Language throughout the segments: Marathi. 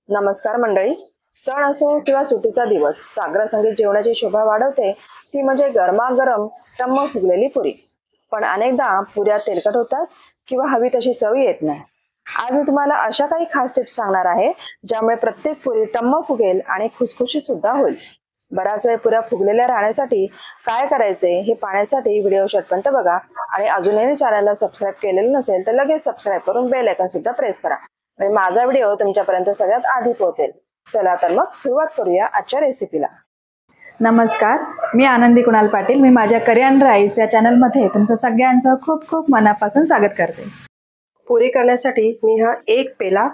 नमस्कार मंडळी. सण असो किंवा सुट्टीचा दिवस, सागरासंगीत जेवणाची शोभा वाढवते ती म्हणजे गरमागरम टम्म फुगलेली पुरी. पण अनेकदा पुऱ्या तेलकट होतात किंवा हवी तशी चव येत नाही. आज मी तुम्हाला अशा काही खास टिप्स सांगणार आहे ज्यामुळे प्रत्येक पुरी टम्म फुगेल आणि खुसखुशीत सुद्धा होईल. बराच वेळ पुऱ्या फुगलेल्या राहण्यासाठी काय करायचे हे पाहण्यासाठी व्हिडिओ शेवटपर्यंत बघा. आणि अजूनही चॅनलला सबस्क्राईब केलेलं नसेल तर लगेच सबस्क्राईब करून बेल आयकॉन सुद्धा प्रेस करा, म्हणजे माझा व्हिडिओ तुमच्यापर्यंत सगळ्यात आधी पोहोचेल. चला तर मग सुरुवात करूया आजच्या रेसिपीला. नमस्कार, मी आनंदी कुणाल पाटील. मी माझ्या करी अँड राईस या चॅनलमध्ये तुमचं सगळ्यांचं खूप खूप मनापासून स्वागत करते. पुरी करण्यासाठी मी हा 1 पेला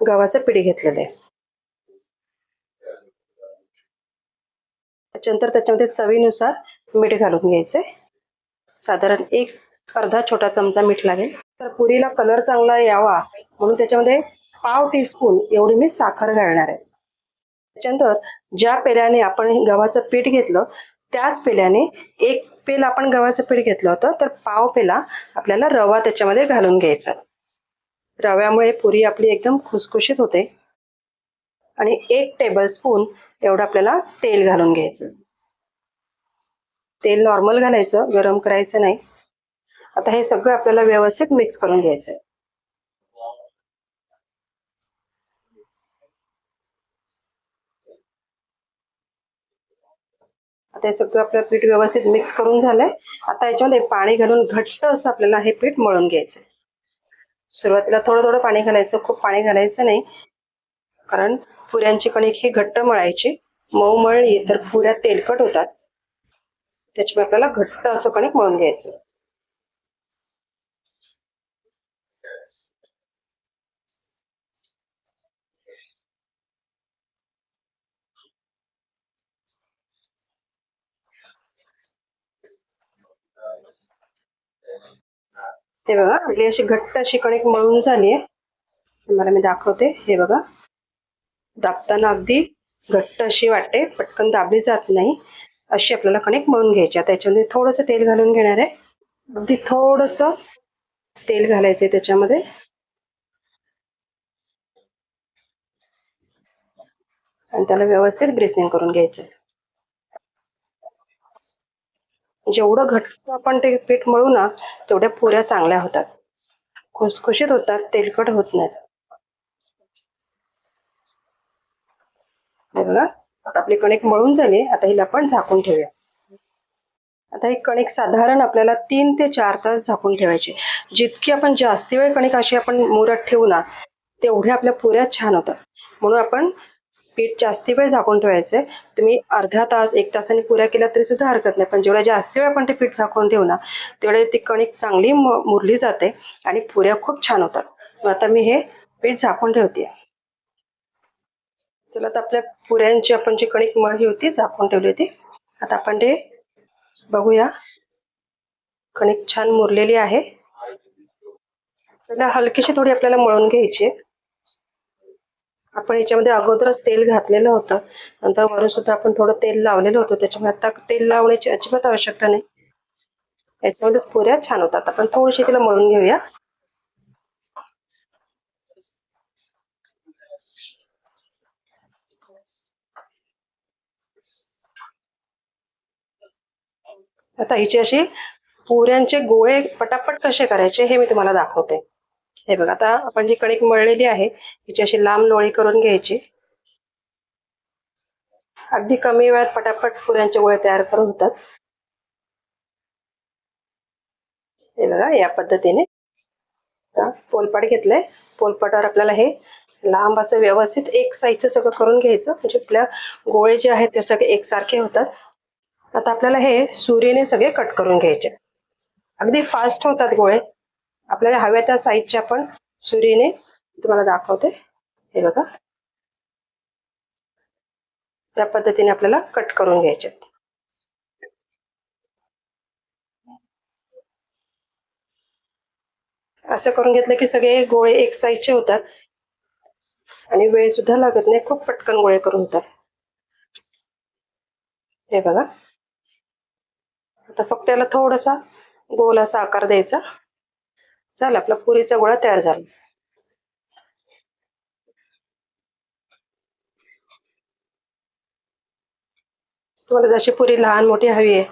गव्हाचं पीठ घेतलेलं आहे. त्याच्यानंतर त्याच्यामध्ये चवीनुसार मीठ घालून घ्यायचंय. साधारण अर्धा छोटा चमचा मीठ लागेल. तर पुरीला कलर चांगला यावा म्हणून त्याच्यामध्ये पाव टीस्पून एवढी मी साखर घालणार आहे. त्याच्यानंतर ज्या पेल्याने आपण गव्हाचं पीठ घेतलं त्याच पेल्याने 1 पेल आपण गव्हाचं पीठ घेतलं होतं, तर पाव पेला आपल्याला रवा त्याच्यामध्ये घालून घ्यायचा. रव्यामुळे पुरी आपली एकदम खुसखुशीत होते. आणि 1 टेबलस्पून एवढं आपल्याला तेल घालून घ्यायचं. तेल नॉर्मल घालायचं, गरम करायचं नाही. आता हे सगळं आपल्याला व्यवस्थित मिक्स करून घ्यायचं आहे. आता हे सगळं आपलं पीठ व्यवस्थित मिक्स करून झालंय. आता याच्यामध्ये पाणी घालून घट्ट असं आपल्याला हे पीठ मळून घ्यायचंय. सुरुवातीला थोडं थोडं पाणी घालायचं, खूप पाणी घालायचं नाही, कारण पुऱ्यांची कणिक ही घट्ट मळायची. मऊ मळली तर पुऱ्या तेलकट होतात. त्याच्यामुळे आपल्याला घट्ट असं कणिक मळून घ्यायचं. हे बघा, आपली अशी घट्ट अशी कणिक मळून झाली आहे. तुम्हाला मी दाखवते. हे बघा, दाबताना अगदी घट्ट अशी वाटते, पटकन दाबली जात नाही अशी आपल्याला कणिक मळून घ्यायची. त्याच्यामध्ये थोडंसं तेल घालून घेणार आहे. अगदी थोडंसं तेल घालायचंय त्याच्यामध्ये. आणि त्याला व्यवस्थित ग्रेसिंग करून घ्यायचंय. जेवढं घट्ट आपण ते पीठ मळू ना तेवढ्या पुऱ्या चांगल्या होतात, खुसखुशीत होतात, तेलकट होत नाहीत. बघा, आपली कणिक मळून झाली. आता हिला आपण झाकून ठेवूया. आता ही कणिक साधारण आपल्याला 3 ते 4 तास झाकून ठेवायची. जितकी आपण जास्ती वेळ कणिक अशी आपण मुरत ठेवू ना तेवढ्या आपल्या पुऱ्या छान होतात. म्हणून आपण पीठ जास्ती वेळ झाकून ठेवायचंय. तुम्ही अर्धा तास 1 तासाने पुऱ्या केल्या तरी सुद्धा हरकत नाही, पण जेवढ्या जास्ती वेळ आपण ते पीठ झाकून ठेवू ना तेवढे ती कणिक चांगली मुरली जाते आणि पुऱ्या खूप छान होतात. मग आता मी हे पीठ झाकून ठेवते. चला, तर आपल्या पुऱ्यांची आपण जी कणिक मळली होती, झाकून ठेवली होती, आता आपण ते बघूया. कणिक छान मुरलेली आहे. त्याला हलकीशी थोडी आपल्याला मळून घ्यायची. आपण याच्यामध्ये अगोदरच तेल घातलेलं होतं, नंतर वरून सुद्धा आपण थोडं तेल लावलेलं होतं, त्याच्यामुळे आता तेल लावण्याची अजिबात आवश्यकता नाही. याच्यामध्येच पुऱ्या छान होतात. आपण थोडीशी तिला मळून घेऊया. आता हिची अशी पुऱ्यांचे गोळे पटापट कसे करायचे हे मी तुम्हाला दाखवते. हे बघा, आता आपण जी कणिक मळलेली आहे हिची अशी लांब लोळी करून घ्यायची. अगदी कमी वेळात पटापट पुऱ्यांचे गोळे तयार करून होतात. हे बघा, या पद्धतीने पोलपाट घेतलंय. पोलपाटावर आपल्याला हे लांब असं व्यवस्थित एक साईडचं सगळं करून घ्यायचं, म्हणजे आपल्या गोळे जे आहेत ते सगळे एकसारखे होतात. आता आपल्याला हे सुरीने सगळे कट करून घ्यायचे. अगदी फास्ट होतात गोळे. आपल्याला हव्या त्या साईजच्या आपण सुरीने तुम्हाला दाखवते. हे बघा, या पद्धतीने आपल्याला कट करून घ्यायचे. असं करून घेतलं की सगळे गोळे एक साईजचे होतात आणि वेळ सुद्धा लागत नाही, खूप पटकन गोळे करून होतात. हे बघा, आता फक्त त्याला थोडासा गोल असा आकार द्यायचा. झाला, आपला पुरीचा गोळा तयार झाला. तुम्हाला जशी पुरी लहान मोठी हवी आहे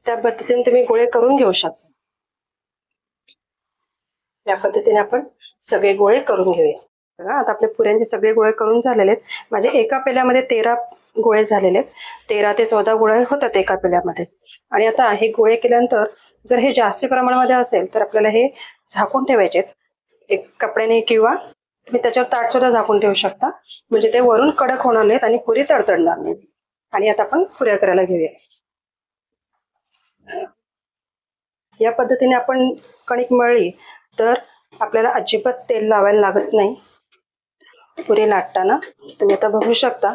त्या पद्धतीने तुम्ही गोळे करून घेऊ शकता. या पद्धतीने आपण सगळे गोळे करून घेऊया. बघा आता आपले पुऱ्यांचे सगळे गोळे करून झालेले आहेत. माझे एका पेल्यामध्ये 13 गोळे झालेले आहेत. 13 ते 14 गोळे होतात एका पेल्यामध्ये. आणि आता हे गोळे केल्यानंतर जर हे जास्त प्रमाणामध्ये असेल तर आपल्याला हे झाकून ठेवायचे एक कपड्याने किंवा तुम्ही त्याच्यावर ताट सुद्धा झाकून ठेवू शकता. म्हणजे ते वरून कडक होणार नाहीत आणि पुरी तडतडणार नाही. आणि आता आपण पुऱ्या करायला घेऊया. या पद्धतीने आपण कणिक मळली तर आपल्याला अजिबात तेल लावायला लागत नाही पुरी लाटताना. तुम्ही आता बघू शकता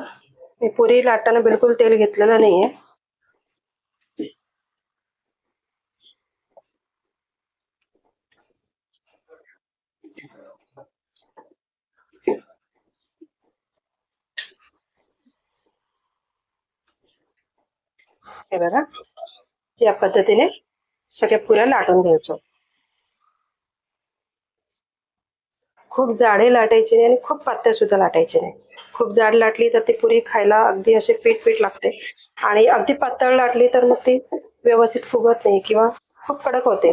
मी पुरी लाटताना बिलकुल तेल घेतलेलं नाहीये. हे बघा या पद्धतीने सगळ्या पुऱ्या लाटून घ्यायच्या. खूप जाडे लाटायचे नाही आणि खूप पातळ सुद्धा लाटायचे नाही. खूप जाड लाटली तर ती पुरी खायला अगदी असे पीठ लागते आणि अगदी पातळ लाटली तर मग ती व्यवस्थित फुगत नाही किंवा खूप कडक होते.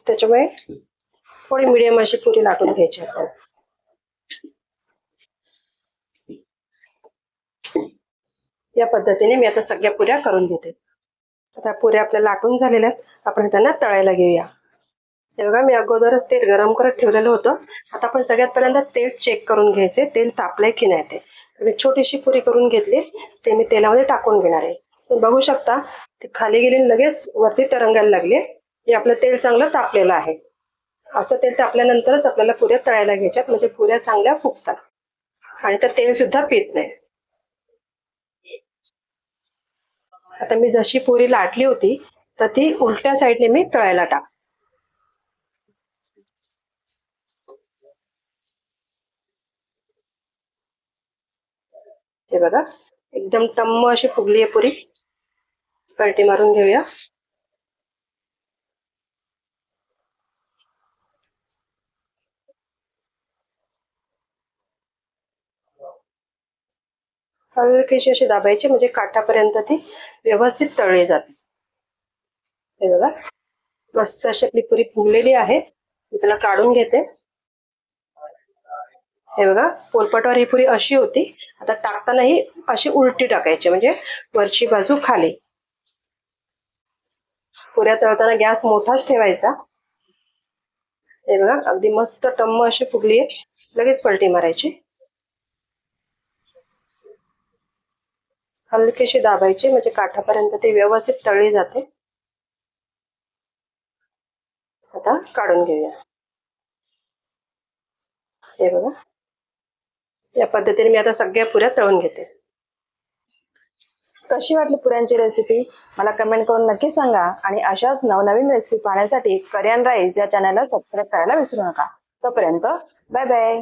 त्याच्यामुळे थोडी मिडियम अशी पुरी लाटून घ्यायची आपण. या पद्धतीने मी आता सगळ्या पुऱ्या करून घेते. आता पुऱ्या आपल्या लाटून झालेल्या आहेत. आपण त्यांना तळायला घेऊया. हे बघा मी अगोदरच तेल गरम करत ठेवलेलं होतं. आता आपण सगळ्यात पहिल्यांदा तेल चेक करून घ्यायचे तेल तापलंय की नाही ते. मी छोटीशी पुरी करून घेतली ते मी तेलामध्ये टाकून घेणार आहे. तुम्ही बघू शकता ती खाली गेली लगेच वरती तरंगायला लागली. हे आपलं तेल चांगलं तापलेलं आहे. असं तेल तापल्यानंतरच आपल्याला पुऱ्या तळायला घ्यायच्यात म्हणजे पुऱ्या चांगल्या फुगतात आणि त्या तेल सुद्धा पित नाही. आता मी जशी पुरी लाटली होती तर ती उलट्या साईडने मी तळायला टाक. हे बघा एकदम टम्म अशी फुगली आहे पुरी. पलटी मारून घेऊया. हलकीशी अशी दाबायची म्हणजे काठापर्यंत ती व्यवस्थित तळली जाते. हे बघा मस्त अशी आपली पुरी फुगलेली आहे. मी त्याला काढून घेते. हे बघा पोलपाटवर ही पुरी अशी होती. आता टाकताना ही अशी उलटी टाकायची म्हणजे वरची बाजू खाली. पुऱ्या तळताना गॅस मोठाच ठेवायचा. हे बघा अगदी मस्त टम्म अशी फुगली आहे. लगेच पलटी मारायची. हलकीशी दाबायची म्हणजे काठापर्यंत ती व्यवस्थित तळली जाते. आता काढून घेऊया. हे बघा या पद्धतीने मी आता सगळ्या पुऱ्या तळून घेते. कशी वाटली पुऱ्यांची रेसिपी मला कमेंट करून नक्की सांगा. आणि अशाच नवनवीन रेसिपी पाहण्यासाठी करियन राईस या चॅनलला सबस्क्राईब करायला विसरू नका. तोपर्यंत बाय बाय.